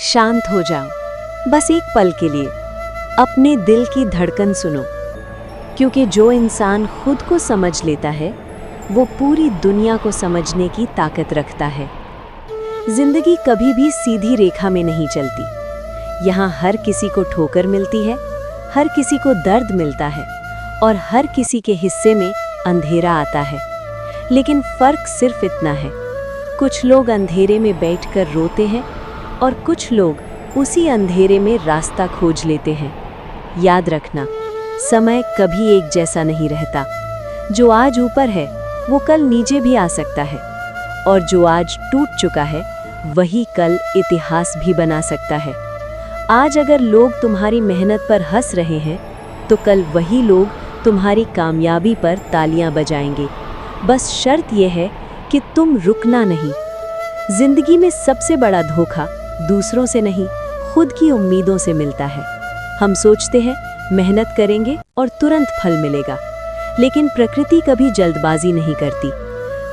शांत हो जाओ, बस एक पल के लिए अपने दिल की धड़कन सुनो, क्योंकि जो इंसान खुद को समझ लेता है वो पूरी दुनिया को समझने की ताकत रखता है। जिंदगी कभी भी सीधी रेखा में नहीं चलती। यहाँ हर किसी को ठोकर मिलती है, हर किसी को दर्द मिलता है और हर किसी के हिस्से में अंधेरा आता है। लेकिन फर्क सिर्फ इतना है, कुछ लोग अंधेरे में बैठकर रोते हैं और कुछ लोग उसी अंधेरे में रास्ता खोज लेते हैं। याद रखना, समय कभी एक जैसा नहीं रहता। जो आज ऊपर है वो कल नीचे भी आ सकता है, और जो आज टूट चुका है वही कल इतिहास भी बना सकता है। आज अगर लोग तुम्हारी मेहनत पर हंस रहे हैं तो कल वही लोग तुम्हारी कामयाबी पर तालियां बजाएंगे। बस शर्त यह है कि तुम रुकना नहीं। जिंदगी में सबसे बड़ा धोखा दूसरों से नहीं, खुद की उम्मीदों से मिलता है। हम सोचते हैं मेहनत करेंगे और तुरंत फल मिलेगा, लेकिन प्रकृति कभी जल्दबाजी नहीं करती।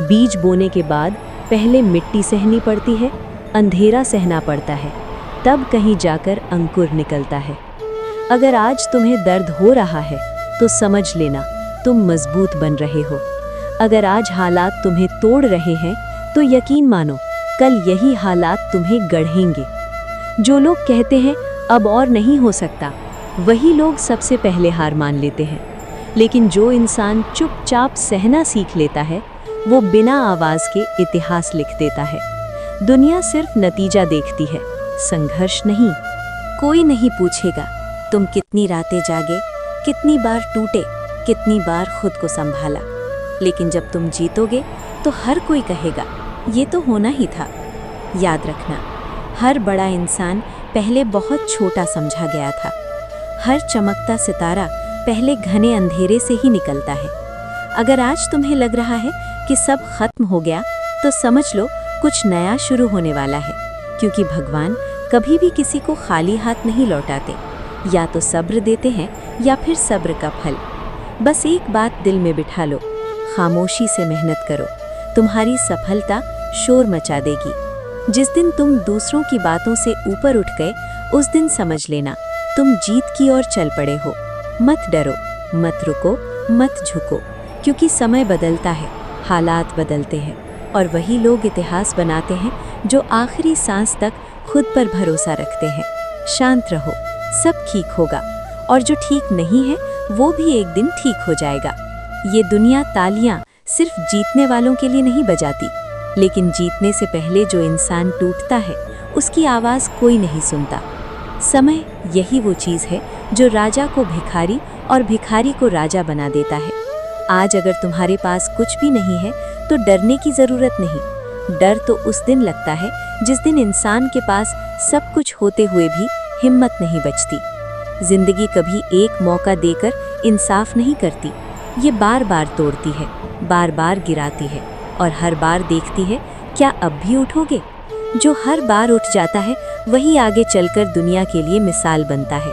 बीज बोने के बाद पहले मिट्टी सहनी पड़ती है, अंधेरा सहना पड़ता है, तब कहीं जाकर अंकुर निकलता है। अगर आज तुम्हें दर्द हो रहा है तो समझ लेना तुम मजबूत बन रहे हो। अगर आज हालात तुम्हें तोड़ रहे हैं तो यकीन मानो कल यही हालात तुम्हें गढ़ेंगे। जो लोग कहते हैं अब और नहीं हो सकता, वही लोग सबसे पहले हार मान लेते हैं। लेकिन जो इंसान चुपचाप सहना सीख लेता है वो बिना आवाज के इतिहास लिख देता है। दुनिया सिर्फ नतीजा देखती है, संघर्ष नहीं। कोई नहीं पूछेगा तुम कितनी रातें जागे, कितनी बार टूटे, कितनी बार खुद को संभाला। लेकिन जब तुम जीतोगे तो हर कोई कहेगा ये तो होना ही था। याद रखना, हर बड़ा इंसान पहले बहुत छोटा समझा गया था। हर चमकता सितारा पहले घने अंधेरे से ही निकलता है। अगर आज तुम्हें लग रहा है कि सब खत्म हो गया तो समझ लो कुछ नया शुरू होने वाला है, क्योंकि भगवान कभी भी किसी को खाली हाथ नहीं लौटाते। या तो सब्र देते हैं या फिर सब्र का फल। बस एक बात दिल में बिठा लो, खामोशी से मेहनत करो, तुम्हारी सफलता शोर मचा देगी। जिस दिन तुम दूसरों की बातों से ऊपर उठ गए उस दिन समझ लेना तुम जीत की ओर चल पड़े हो। मत डरो, मत रुको, मत झुको, क्योंकि समय बदलता है, हालात बदलते हैं और वही लोग इतिहास बनाते हैं जो आखिरी सांस तक खुद पर भरोसा रखते हैं। शांत रहो, सब ठीक होगा, और जो ठीक नहीं है वो भी एक दिन ठीक हो जाएगा। ये दुनिया तालियां सिर्फ जीतने वालों के लिए नहीं बजाती, लेकिन जीतने से पहले जो इंसान टूटता है उसकी आवाज़ कोई नहीं सुनता। समय यही वो चीज़ है जो राजा को भिखारी और भिखारी को राजा बना देता है। आज अगर तुम्हारे पास कुछ भी नहीं है तो डरने की ज़रूरत नहीं। डर तो उस दिन लगता है जिस दिन इंसान के पास सब कुछ होते हुए भी हिम्मत नहीं बचती। जिंदगी कभी एक मौका देकर इंसाफ नहीं करती, ये बार बार तोड़ती है, बार बार गिराती है और हर बार देखती है क्या अब भी उठोगे। जो हर बार उठ जाता है वही आगे चलकर दुनिया के लिए मिसाल बनता है।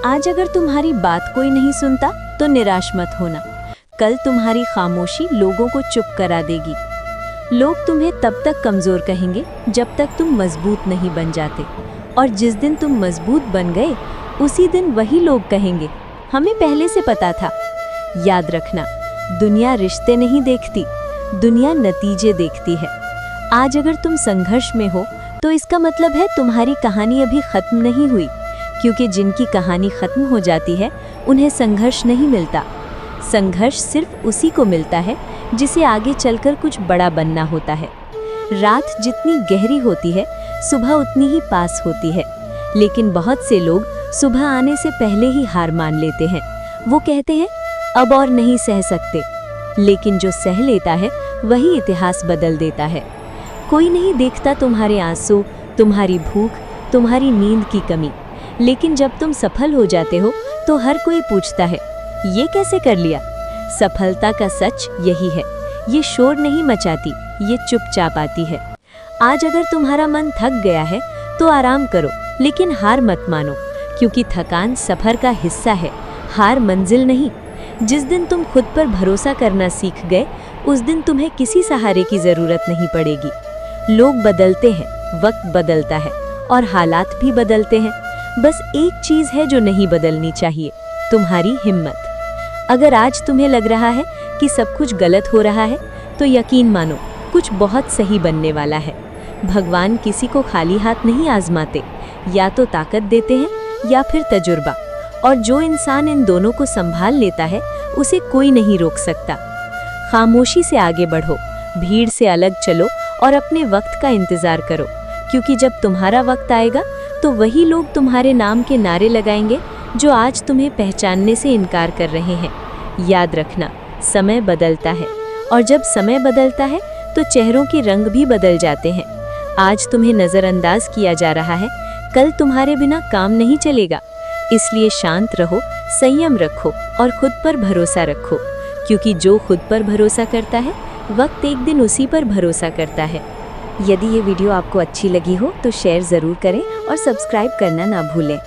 आज अगर तुम्हारी बात कोई नहीं सुनता तो निराश मत होना, कल तुम्हारी खामोशी लोगों को चुप करा देगी। लोग तुम्हें तब तक कमज़ोर कहेंगे जब तक तुम मजबूत नहीं बन जाते, और जिस दिन तुम मजबूत बन गए उसी दिन वही लोग कहेंगे हमें पहले से पता था। याद रखना, दुनिया रिश्ते नहीं देखती, दुनिया नतीजे देखती है। आज अगर तुम संघर्ष में हो तो इसका मतलब है तुम्हारी कहानी अभी खत्म नहीं हुई, क्योंकि जिनकी कहानी खत्म हो जाती है उन्हें संघर्ष नहीं मिलता। संघर्ष सिर्फ उसी को मिलता है जिसे आगे चलकर कुछ बड़ा बनना होता है। रात जितनी गहरी होती है सुबह उतनी ही पास होती है, लेकिन बहुत से लोग सुबह आने से पहले ही हार मान लेते हैं। वो कहते हैं अब और नहीं सह सकते, लेकिन जो सह लेता है वही इतिहास बदल देता है। कोई नहीं देखता तुम्हारे आंसू, तुम्हारी भूख, तुम्हारी नींद की कमी, लेकिन जब तुम सफल हो जाते हो तो हर कोई पूछता है ये कैसे कर लिया। सफलता का सच यही है, ये शोर नहीं मचाती, ये चुपचाप आती है। आज अगर तुम्हारा मन थक गया है तो आराम करो, लेकिन हार मत मानो, क्योंकि थकान सफर का हिस्सा है, हार मंजिल नहीं। जिस दिन तुम खुद पर भरोसा करना सीख गए उस दिन तुम्हें किसी सहारे की ज़रूरत नहीं पड़ेगी। लोग बदलते हैं, वक्त बदलता है और हालात भी बदलते हैं। बस एक चीज़ है जो नहीं बदलनी चाहिए, तुम्हारी हिम्मत। अगर आज तुम्हें लग रहा है कि सब कुछ गलत हो रहा है, तो यकीन मानो कुछ बहुत सही बनने वाला है। भगवान किसी को खाली हाथ नहीं आजमाते, या तो ताकत देते हैं या फिर तजुर्बा। और जो इंसान इन दोनों को संभाल लेता है, उसे कोई नहीं रोक सकता। खामोशी से आगे बढ़ो, भीड़ से अलग चलो और अपने वक्त का इंतजार करो, क्योंकि जब तुम्हारा वक्त आएगा तो वही लोग तुम्हारे नाम के नारे लगाएंगे जो आज तुम्हें पहचानने से इनकार कर रहे हैं। याद रखना, समय बदलता है, और जब समय बदलता है तो चेहरों के रंग भी बदल जाते हैं। आज तुम्हें नज़रअंदाज किया जा रहा है, कल तुम्हारे बिना काम नहीं चलेगा। इसलिए शांत रहो, संयम रखो और खुद पर भरोसा रखो, क्योंकि जो खुद पर भरोसा करता है, वक्त एक दिन उसी पर भरोसा करता है। यदि ये वीडियो आपको अच्छी लगी हो तो शेयर ज़रूर करें और सब्सक्राइब करना ना भूलें।